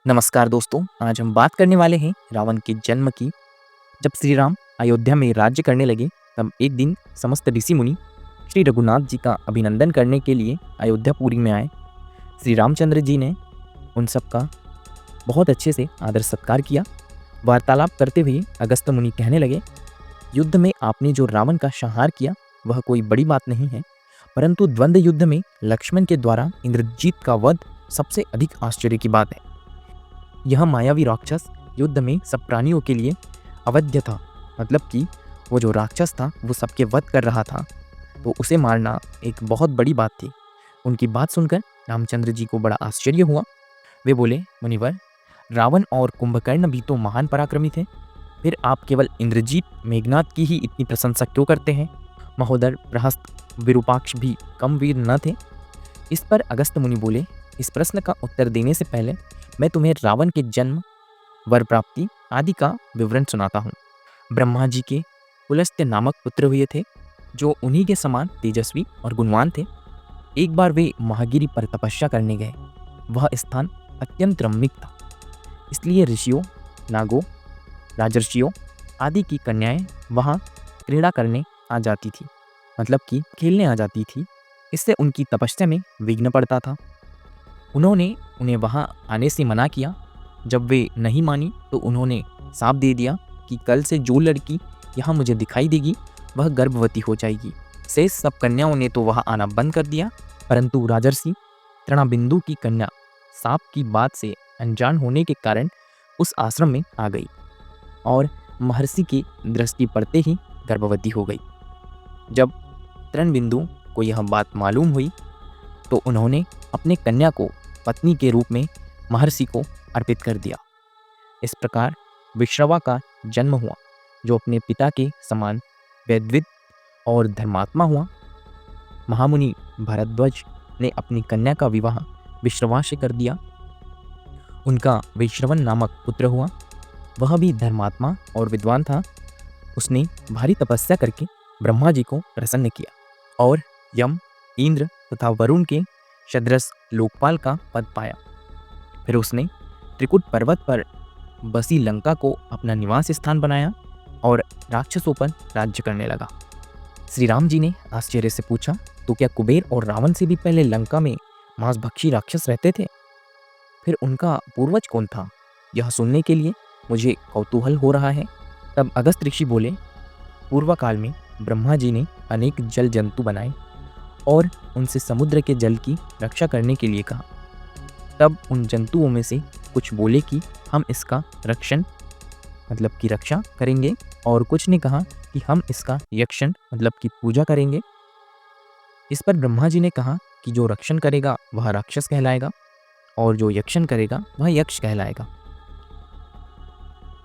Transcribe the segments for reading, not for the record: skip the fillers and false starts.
नमस्कार दोस्तों, आज हम बात करने वाले हैं रावण के जन्म की। जब श्री राम अयोध्या में राज्य करने लगे, तब एक दिन समस्त ऋषि मुनि श्री रघुनाथ जी का अभिनंदन करने के लिए अयोध्यापुरी में आए। श्री रामचंद्र जी ने उन सब का बहुत अच्छे से आदर सत्कार किया। वार्तालाप करते हुए अगस्त्य मुनि कहने लगे, युद्ध में आपने जो रावण का संहार किया वह कोई बड़ी बात नहीं है, परंतु द्वंद्व युद्ध में लक्ष्मण के द्वारा इंद्रजीत का वध सबसे अधिक आश्चर्य की बात है। यह मायावी राक्षस युद्ध में सब प्राणियों के लिए अवध्य था, मतलब कि वो जो राक्षस था वो सबके वध कर रहा था, तो उसे मारना एक बहुत बड़ी बात थी। उनकी बात सुनकर रामचंद्र जी को बड़ा आश्चर्य हुआ। वे बोले, मुनिवर, रावण और कुंभकर्ण भी तो महान पराक्रमी थे, फिर आप केवल इंद्रजीत मेघनाद की ही इतनी प्रशंसा क्यों करते हैं? महोदर, प्रहस्त, विरूपाक्ष भी कम वीर न थे? इस पर अगस्त्य मुनि बोले, इस प्रश्न का उत्तर देने से पहले मैं तुम्हें रावण के जन्म, वर प्राप्ति आदि का विवरण सुनाता हूँ। ब्रह्मा जी के पुलस्त्य नामक पुत्र हुए थे, जो उन्हीं के समान तेजस्वी और गुणवान थे। एक बार वे महागिरी पर तपस्या करने गए। वह स्थान अत्यंत रमणीक था, इसलिए ऋषियों, नागों, राजर्षियों आदि की कन्याएं वहाँ क्रीड़ा करने आ जाती थी, मतलब कि खेलने आ जाती थी। इससे उनकी तपस्या में विघ्न पड़ता था। उन्होंने उन्हें वहाँ आने से मना किया। जब वे नहीं मानी तो उन्होंने साफ दे दिया कि कल से जो लड़की यहाँ मुझे दिखाई देगी वह गर्भवती हो जाएगी। शेष सब कन्याओं ने तो वहाँ आना बंद कर दिया, परंतु राजर्षि तृणाबिंदु की कन्या सांप की बात से अनजान होने के कारण उस आश्रम में आ गई और महर्षि की दृष्टि पड़ते ही गर्भवती हो गई। जब तृणबिंदु को यह बात मालूम हुई तो उन्होंने अपने कन्या को पत्नी के रूप में महर्षि को अर्पित कर दिया। इस प्रकार विश्रवा का जन्म हुआ, जो अपने पिता के समान वेदविद और धर्मात्मा हुआ। महामुनि भरद्वाज ने अपनी कन्या का विवाह विश्रवा से कर दिया। उनका विश्रवन नामक पुत्र हुआ। वह भी धर्मात्मा और विद्वान था। उसने भारी तपस्या करके ब्रह्मा जी को प्रसन्न किया और यम, इंद्र तथा वरुण के सदृश लोकपाल का पद पाया। फिर उसने त्रिकुट पर्वत पर बसी लंका को अपना निवास स्थान बनाया और राक्षसों पर राज्य करने लगा। श्री राम जी ने आश्चर्य से पूछा, तो क्या कुबेर और रावण से भी पहले लंका में मांसभक्षी राक्षस रहते थे? फिर उनका पूर्वज कौन था? यह सुनने के लिए मुझे कौतूहल हो रहा है। तब अगस्त ऋषि बोले, पूर्व काल में ब्रह्मा जी ने अनेक जल जंतु बनाए और उनसे समुद्र के जल की रक्षा करने के लिए कहा। तब उन जंतुओं में से कुछ बोले कि हम इसका रक्षण, मतलब कि रक्षा करेंगे, और कुछ ने कहा कि हम इसका यक्षण, मतलब कि पूजा करेंगे। इस पर ब्रह्मा जी ने कहा कि जो रक्षण करेगा वह राक्षस कहलाएगा और जो यक्षण करेगा वह यक्ष कहलाएगा।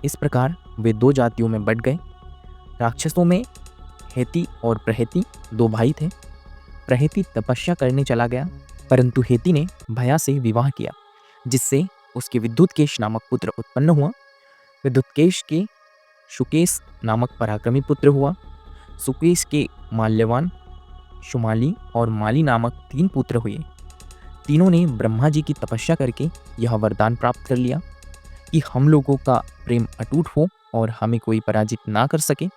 इस प्रकार वे दो जातियों में बंट गए। राक्षसों में हेती और प्रहेती दो भाई थे। प्रहेती तपस्या करने चला गया, परंतु हेती ने भया से विवाह किया, जिससे उसके विद्युतकेश नामक पुत्र उत्पन्न हुआ। विद्युतकेश के शुकेश नामक पराक्रमी पुत्र हुआ। सुकेश के माल्यवान, शुमाली और माली नामक तीन पुत्र हुए। तीनों ने ब्रह्मा जी की तपस्या करके यह वरदान प्राप्त कर लिया कि हम लोगों का प्रेम अटूट हो और हमें कोई पराजित ना कर सके।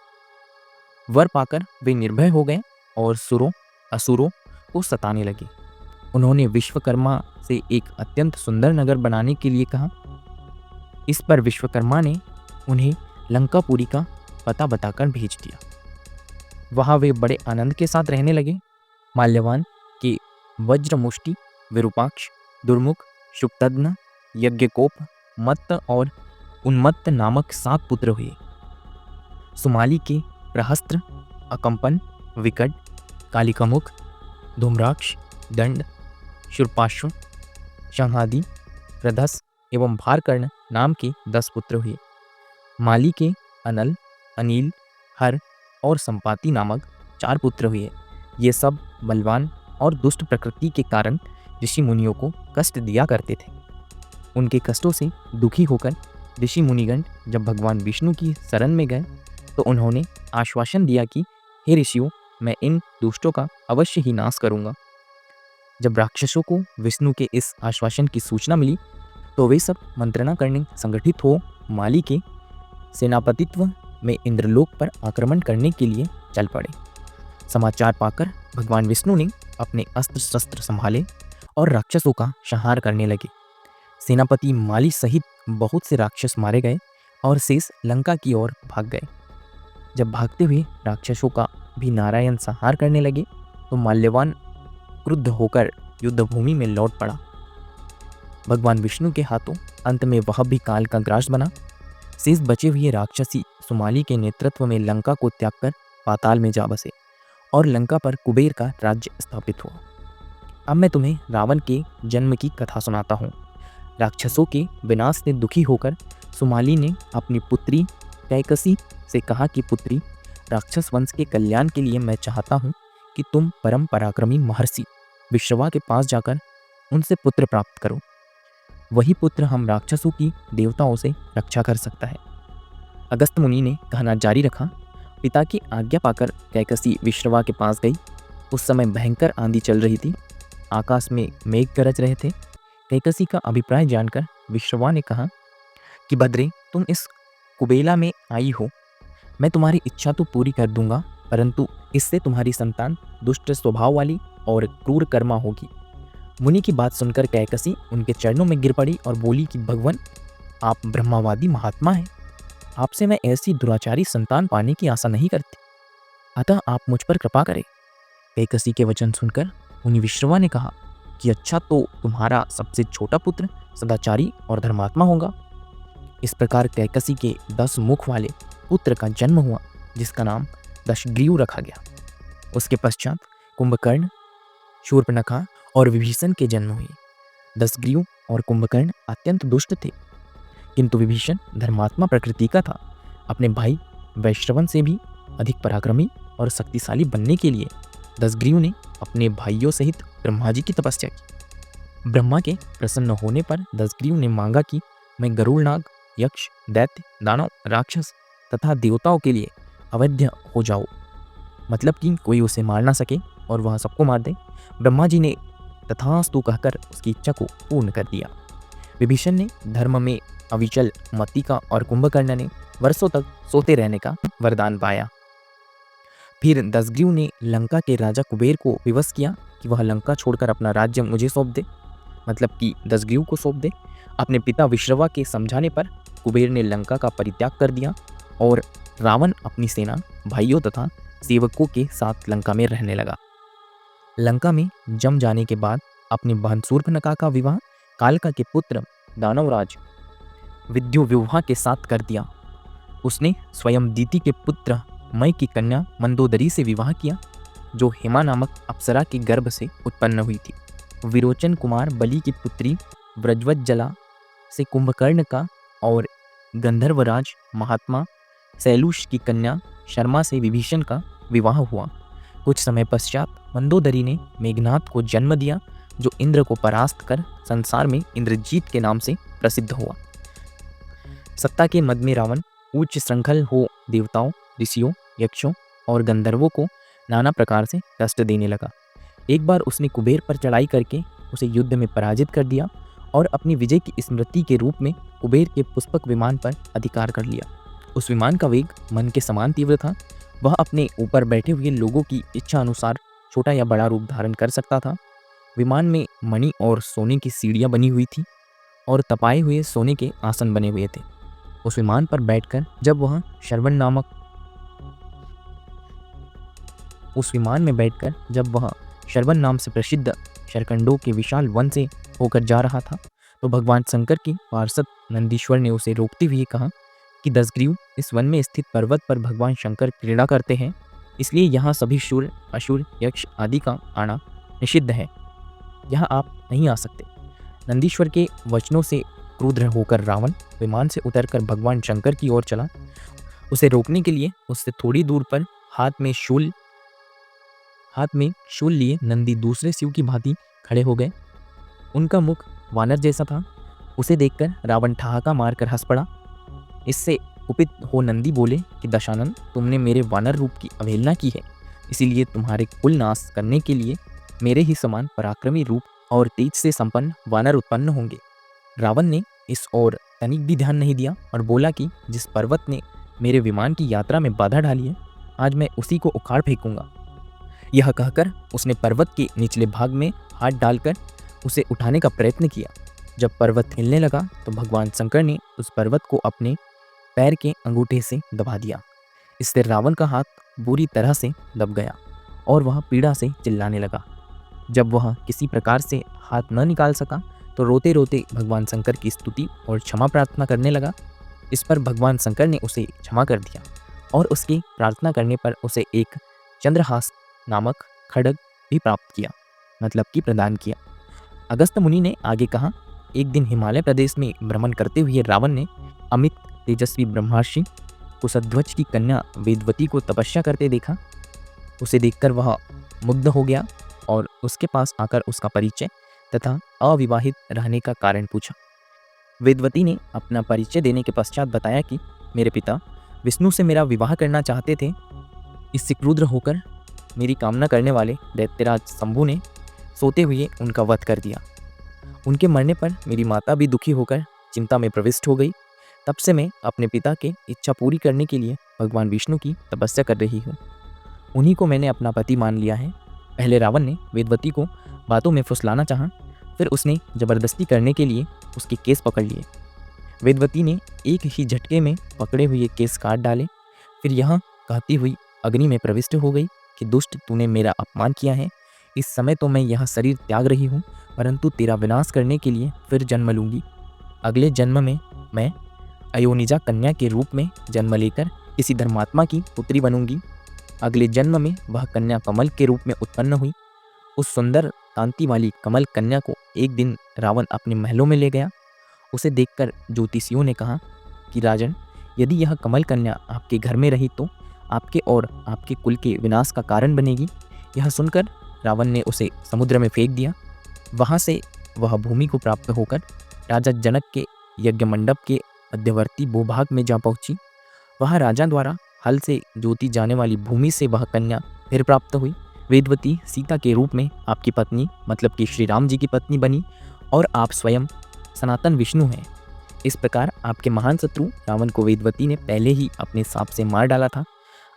वर पाकर वे निर्भय हो गए और सुरों, असुरों को सताने लगे। उन्होंने विश्वकर्मा से एक अत्यंत सुंदर नगर बनाने के लिए कहा। इस पर विश्वकर्मा ने उन्हें लंकापुरी का पता बताकर भेज दिया। वहाँ वे बड़े आनंद के साथ रहने लगे। माल्यवान के वज्रमुष्टि, विरूपाक्ष, दुर्मुख, शुक्तघ्न, यज्ञकोप, मत्त और उन्मत्त नामक 7 पुत्र हुए। सुमाली के प्रहस्त्र, अकंपन, विकट, कालिकामुख, धूम्राक्ष, दंड, शूर्पाश्व, शंहादि, प्रधस एवं भारकर्ण नाम के 10 पुत्र हुए। माली के अनल, अनिल, हर और संपाति नामक 4 पुत्र हुए। ये सब बलवान और दुष्ट प्रकृति के कारण ऋषि मुनियों को कष्ट दिया करते थे। उनके कष्टों से दुखी होकर ऋषि मुनिगण जब भगवान विष्णु की शरण में गए तो उन्होंने आश्वासन दिया कि हे ऋषियों, मैं इन दुष्टों का अवश्य ही नाश करूंगा। जब राक्षसों को विष्णु के इस आश्वासन की सूचना मिली तो वे सब मंत्रणा करने संगठित हो माली के सेनापतित्व में इंद्रलोक पर आक्रमण करने के लिए चल पड़े। समाचार पाकर भगवान विष्णु ने अपने अस्त्र शस्त्र संभाले और राक्षसों का संहार करने लगे। सेनापति माली सहित बहुत से राक्षस मारे गए और शेष लंका की ओर भाग गए। जब भागते हुए राक्षसों का भी नारायण संहार करने लगे तो माल्यवान क्रुद्ध होकर युद्ध भूमि में लौट पड़ा। भगवान विष्णु के हाथों अंत में वह भी काल का ग्रास बना। शेष बचे हुए राक्षसी सुमाली के नेतृत्व में लंका को त्याग कर पाताल में जा बसे और लंका पर कुबेर का राज्य स्थापित हुआ। अब मैं तुम्हें रावण के जन्म की कथा सुनाता हूँ। राक्षसों के विनाश से दुखी होकर सुमाली ने अपनी पुत्री कैकसी से कहा कि पुत्री, राक्षस वंश के कल्याण के लिए मैं चाहता हूँ कि तुम परम पराक्रमी महर्षि विश्रवा के पास जाकर उनसे पुत्र प्राप्त करो। वही पुत्र हम राक्षसों की देवताओं से रक्षा कर सकता है। अगस्त मुनि ने कहना जारी रखा। पिता की आज्ञा पाकर कैकसी विश्रवा के पास गई। उस समय भयंकर आंधी चल रही थी। आकाश में मेघ गरज रहे थे। कैकसी का अभिप्राय जानकर विश्रवा ने कहा कि भद्रे, तुम इस कुबेला में आई हो, मैं तुम्हारी इच्छा तो पूरी कर दूंगा, परंतु इससे तुम्हारी संतान दुष्ट स्वभाव वाली और क्रूर कर्मा होगी। मुनि की बात सुनकर कैकसी उनके चरणों में गिर पड़ी और बोली कि भगवान, आप ब्रह्मावादी महात्मा हैं, आपसे मैं ऐसी दुराचारी संतान पाने की आशा नहीं करती, अतः आप मुझ पर कृपा करें। कैकसी के वचन सुनकर मुनि विश्रवा ने कहा कि अच्छा, तो तुम्हारा सबसे छोटा पुत्र सदाचारी और धर्मात्मा होगा। इस प्रकार कैकसी के 10 मुख वाले पुत्र का जन्म हुआ, जिसका नाम दशग्रीव रखा गया। उसके पश्चात कुंभकर्ण, शूर्पणखा और विभीषण के जन्म हुए। दशग्रीव और कुंभकर्ण अत्यंत दुष्ट थे, किंतु विभीषण धर्मात्मा प्रकृति का था। अपने भाई वैश्रवन से भी अधिक पराक्रमी और शक्तिशाली बनने के लिए दशग्रीव ने अपने भाइयों सहित ब्रह्मा जी की तपस्या की। ब्रह्मा के प्रसन्न होने पर दशग्रीव ने मांगा कि मैं गरुड़नाग, यक्ष, दैत्य, दानव, राक्षस तथा देवताओं के लिए अवैध हो जाऊं, मतलब कि कोई उसे मार ना सके और वह सबको मार दे। ब्रह्मा जी ने तथास्तु कहकर उसकी इच्छा को पूर्ण कर दिया। विभीषण ने धर्म में अविचल मति का और कुंभकर्ण ने वर्षों तक सोते रहने का वरदान पाया। फिर दशग्रीव ने लंका के राजा कुबेर को विवश किया कि वह लंका छोड़कर अपना राज्य मुझे सौंप दे, मतलब कि दशग्रीव को सौंप दे। अपने पिता विश्रवा के समझाने पर कुबेर ने लंका का परित्याग कर दिया और रावण अपनी सेना, भाइयों तथा सेवकों के साथ लंका में रहने लगा। लंका में जम जाने के बाद अपनी बहन शूर्पणखा का विवाह कालका के पुत्र दानवराज विद्युविवाह के साथ कर दिया। उसने स्वयं दीति के पुत्र मय की कन्या मंदोदरी से विवाह किया, जो हेमा नामक अप्सरा के गर्भ से उत्पन्न हुई थी। विरोचन कुमार बलि की पुत्री व्रजवज्जला से कुंभकर्ण का और गंधर्वराज महात्मा शैलूष की कन्या शर्मा से विभीषण का विवाह हुआ। कुछ समय पश्चात मंदोदरी ने मेघनाथ को जन्म दिया, जो इंद्र को परास्त कर संसार में इंद्रजीत के नाम से प्रसिद्ध हुआ। सत्ता के मद में रावण उच्च श्रृंखल हो देवताओं, ऋषियों, यक्षों और गंधर्वों को नाना प्रकार से कष्ट देने लगा। एक बार उसने कुबेर पर चढ़ाई करके उसे युद्ध में पराजित कर दिया और अपनी विजय की स्मृति के रूप में कुबेर के पुष्पक विमान पर अधिकार कर लिया। उस विमान का वेग मन के समान तीव्र था। वह अपने ऊपर बैठे हुए लोगों की इच्छा अनुसार छोटा या बड़ा रूप धारण कर सकता था। विमान में मणि और सोने की सीढ़ियाँ बनी हुई थी और तपाए हुए सोने के आसन बने हुए थे। उस विमान पर बैठकर जब वह शरवण नाम से प्रसिद्ध शरकंडों के विशाल वन से होकर जा रहा था, तो भगवान शंकर के पार्षद नंदीश्वर ने उसे रोकते हुए कहा कि दशग्रीव, इस वन में स्थित पर्वत पर भगवान शंकर क्रीड़ा करते हैं, इसलिए यहाँ सभी शूर, असुर, यक्ष आदि का आना निषिद्ध है। यहाँ आप नहीं आ सकते। नंदीश्वर के वचनों से क्रुद्ध होकर रावण विमान से उतरकर भगवान शंकर की ओर चला। उसे रोकने के लिए उससे थोड़ी दूर पर हाथ में शूल लिए नंदी दूसरे शिव की भांति खड़े हो गए। उनका मुख वानर जैसा था। उसे देखकर रावण ठहाका मारकर हंस पड़ा। इससे कुपित हो नंदी बोले कि दशानन, तुमने मेरे वानर रूप की अवहेलना की है, इसीलिए तुम्हारे कुल नाश करने के लिए मेरे ही समान पराक्रमी रूप और तेज से संपन्न वानर उत्पन्न होंगे। रावण ने इस ओर तनिक भी ध्यान नहीं दिया और बोला कि जिस पर्वत ने मेरे विमान की यात्रा में बाधा डाली है, आज मैं उसी को उखाड़ फेंकूंगा। यह कहकर उसने पर्वत के निचले भाग में हाथ डालकर उसे उठाने का प्रयत्न किया। जब पर्वत हिलने लगा तो भगवान शंकर ने उस पर्वत को अपने पैर के अंगूठे से दबा दिया। इससे रावण का हाथ बुरी तरह से दब गया और वह पीड़ा से चिल्लाने लगा। जब वह किसी प्रकार से हाथ न निकाल सका तो रोते रोते भगवान शंकर की स्तुति और क्षमा प्रार्थना करने लगा। इस पर भगवान शंकर ने उसे क्षमा कर दिया और उसकी प्रार्थना करने पर उसे एक चंद्रहास नामक खड्ग भी प्राप्त किया, मतलब कि प्रदान किया। अगस्त्य मुनि ने आगे कहा, एक दिन हिमालय प्रदेश में भ्रमण करते हुए रावण ने अमित तेजस्वी ब्रह्मर्षि कुशध्वज की कन्या वेदवती को तपस्या करते देखा। उसे देखकर वह मुग्ध हो गया और उसके पास आकर उसका परिचय तथा अविवाहित रहने का कारण पूछा। वेदवती ने अपना परिचय देने के पश्चात बताया कि मेरे पिता विष्णु से मेरा विवाह करना चाहते थे। इससे क्रुद्ध होकर मेरी कामना करने वाले दैत्यराज शंभु ने सोते हुए उनका वध कर दिया। उनके मरने पर मेरी माता भी दुखी होकर चिंता में प्रविष्ट हो गई। तब से मैं अपने पिता की इच्छा पूरी करने के लिए भगवान विष्णु की तपस्या कर रही हूँ। उन्हीं को मैंने अपना पति मान लिया है। पहले रावण ने वेदवती को बातों में फुसलाना चाहा, फिर उसने जबरदस्ती करने के लिए उसके केस पकड़ लिए। वेदवती ने एक ही झटके में पकड़े हुए केस काट डाले। फिर यह कहती हुई अग्नि में प्रविष्ट हो गई कि दुष्ट, तूने मेरा अपमान किया है। इस समय तो मैं यह शरीर त्याग रही हूँ, परंतु तेरा विनाश करने के लिए फिर जन्म लूँगी। अगले जन्म में मैं अयोनिजा कन्या के रूप में जन्म लेकर किसी धर्मात्मा की पुत्री बनूंगी। अगले जन्म में वह कन्या कमल के रूप में उत्पन्न हुई। उस सुंदर कांति वाली कमल कन्या को एक दिन रावण अपने महलों में ले गया। उसे देखकर ज्योतिषियों ने कहा कि राजन, यदि यह कमल कन्या आपके घर में रही तो आपके और आपके कुल के विनाश का कारण बनेगी। यह सुनकर रावण ने उसे समुद्र में फेंक दिया। वहाँ से वह भूमि को प्राप्त होकर राजा जनक के यज्ञ मंडप के मध्यवर्ती भूभाग में जा पहुंची। वह राजा द्वारा हल से जोती जाने वाली भूमि से वह कन्या फिर प्राप्त हुई। वेदवती सीता के रूप में आपकी पत्नी, मतलब कि श्री राम जी की पत्नी बनी और आप स्वयं सनातन विष्णु हैं। इस प्रकार आपके महान शत्रु रावण को वेदवती ने पहले ही अपने सांप से मार डाला था।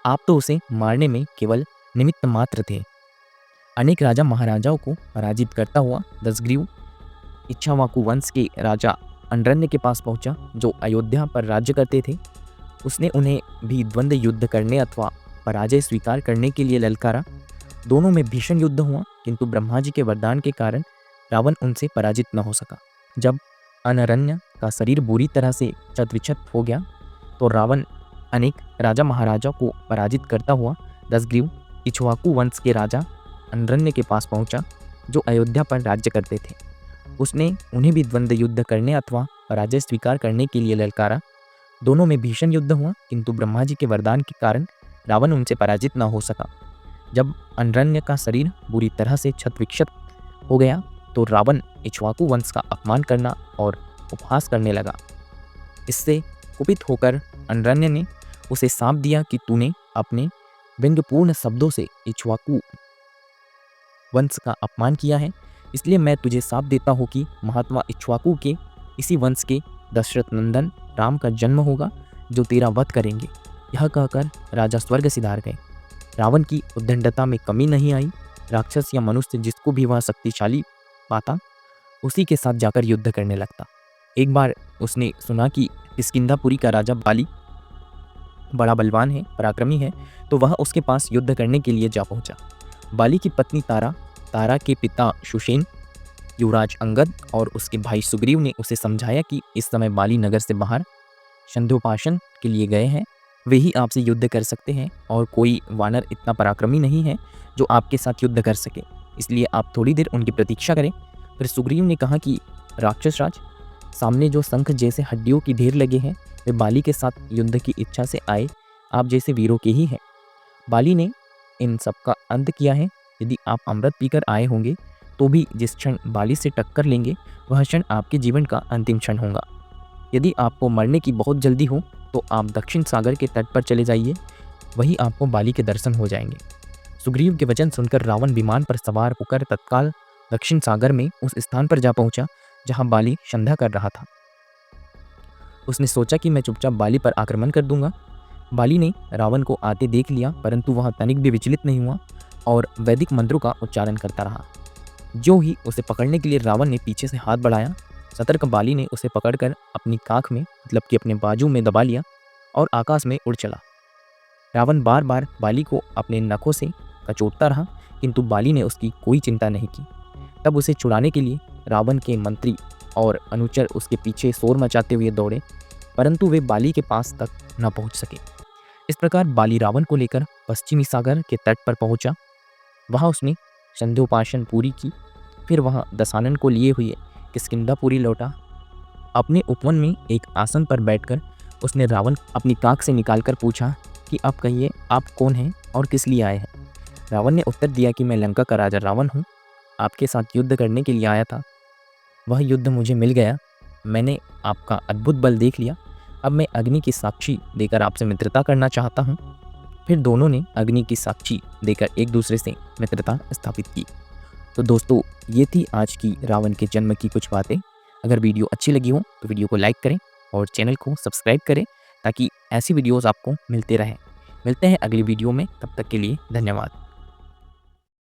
आप तो उसे मारने में केवल निमित्त मात्र थे। अनेक राजा महाराजाओं को पराजित करता हुआ दशग्रीव इक्ष्वाकु वंश के राजा अनरण्य के पास पहुंचा, जो अयोध्या पर राज्य करते थे। उसने उन्हें भी द्वंद्व युद्ध करने अथवा पराजय स्वीकार करने के लिए ललकारा। दोनों में भीषण युद्ध हुआ, किंतु ब्रह्मा जी के वरदान के कारण रावण उनसे पराजित न हो सका। जब अनरण्य का शरीर बुरी तरह से क्षत-विक्षत हो गया तो रावण अनेक राजा महाराजा को पराजित करता हुआ दशग्रीव इक्ष्वाकु वंश के राजा अनरण्य के पास पहुंचा, जो अयोध्या पर राज्य करते थे। उसने उन्हें भी द्वंद्व युद्ध करने अथवा पराजय स्वीकार करने के लिए ललकारा। दोनों में भीषण युद्ध हुआ, किंतु ब्रह्मा जी के वरदान के कारण रावण उनसे पराजित न हो सका। जब अनरण्य का शरीर बुरी तरह से क्षत-विक्षत हो गया तो रावण इक्ष्वाकु वंश का अपमान करना और उपहास करने लगा। इससे कुपित होकर अनरण्य ने उसे शाप दिया कि तूने अपने व्यंग्यपूर्ण शब्दों से इक्ष्वाकु वंश का अपमान किया है, इसलिए मैं तुझे शाप देता हूँ कि महात्मा इक्ष्वाकु के इसी वंश के दशरथ नंदन राम का जन्म होगा, जो तेरा वध करेंगे। यह कहकर राजा स्वर्ग सिधार गए। रावण की उद्दंडता में कमी नहीं आई। राक्षस या मनुष्य जिसको भी वह शक्तिशाली पाता, उसी के साथ जाकर युद्ध करने लगता। एक बार उसने सुना कि किष्किंधापुरी का राजा बाली बड़ा बलवान है, पराक्रमी है, तो वह उसके पास युद्ध करने के लिए जा पहुंचा। बाली की पत्नी तारा के पिता सुषेण, युवराज अंगद और उसके भाई सुग्रीव ने उसे समझाया कि इस समय बाली नगर से बाहर संध्योपासन के लिए गए हैं। वे ही आपसे युद्ध कर सकते हैं और कोई वानर इतना पराक्रमी नहीं है जो आपके साथ युद्ध कर सके, इसलिए आप थोड़ी देर उनकी प्रतीक्षा करें। फिर सुग्रीव ने कहा कि राक्षस राज, सामने जो शंख जैसे हड्डियों की ढेर लगे हैं वे बाली के साथ युद्ध की इच्छा से आए आप जैसे वीरों के ही हैं। बाली ने इन सब का अंत किया है। यदि आप अमृत पीकर आए होंगे तो भी जिस क्षण बाली से टक्कर लेंगे वह क्षण आपके जीवन का अंतिम क्षण होगा। यदि आपको मरने की बहुत जल्दी हो तो आप दक्षिण सागर के तट पर चले जाइए, वहीं आपको बाली के दर्शन हो जाएंगे। सुग्रीव के वचन सुनकर रावण विमान पर सवार होकर तत्काल दक्षिण सागर में उस स्थान पर जा पहुंचा जहाँ बाली संध्या कर रहा था। उसने सोचा कि मैं चुपचाप बाली पर आक्रमण कर दूंगा। बाली ने रावण को आते देख लिया, परंतु वह तनिक भी विचलित नहीं हुआ और वैदिक मंत्रों का उच्चारण करता रहा। जो ही उसे पकड़ने के लिए रावण ने पीछे से हाथ बढ़ाया, सतर्क बाली ने उसे पकड़कर अपनी काख में मतलब कि अपने बाजू में दबा लिया और आकाश में उड़ चला। रावण बार बार बाली को अपने नखों से कचोटता रहा, किंतु बाली ने उसकी कोई चिंता नहीं की। तब उसे छुड़ाने के लिए रावण के मंत्री और अनुचर उसके पीछे शोर मचाते हुए दौड़े, परंतु वे बाली के पास तक न पहुंच सके। इस प्रकार बाली रावण को लेकर पश्चिमी सागर के तट पर पहुंचा। वहां उसने संध्योपासन पूरी की। फिर वहां दशानन को लिए हुए किष्किंधापुरी लौटा। अपने उपवन में एक आसन पर बैठकर उसने रावण अपनी काख से निकालकर पूछा कि अब कहिए, आप कौन हैं और किस लिए आए हैं। रावण ने उत्तर दिया कि मैं लंका का राजा रावण हूँ, आपके साथ युद्ध करने के लिए आया था। वह युद्ध मुझे मिल गया, मैंने आपका अद्भुत बल देख लिया। अब मैं अग्नि की साक्षी देकर आपसे मित्रता करना चाहता हूँ। फिर दोनों ने अग्नि की साक्षी देकर एक दूसरे से मित्रता स्थापित की। तो दोस्तों, ये थी आज की रावण के जन्म की कुछ बातें। अगर वीडियो अच्छी लगी हो तो वीडियो को लाइक करें और चैनल को सब्सक्राइब करें ताकि ऐसी वीडियोस आपको मिलते रहें। मिलते हैं अगली वीडियो में, तब तक के लिए धन्यवाद।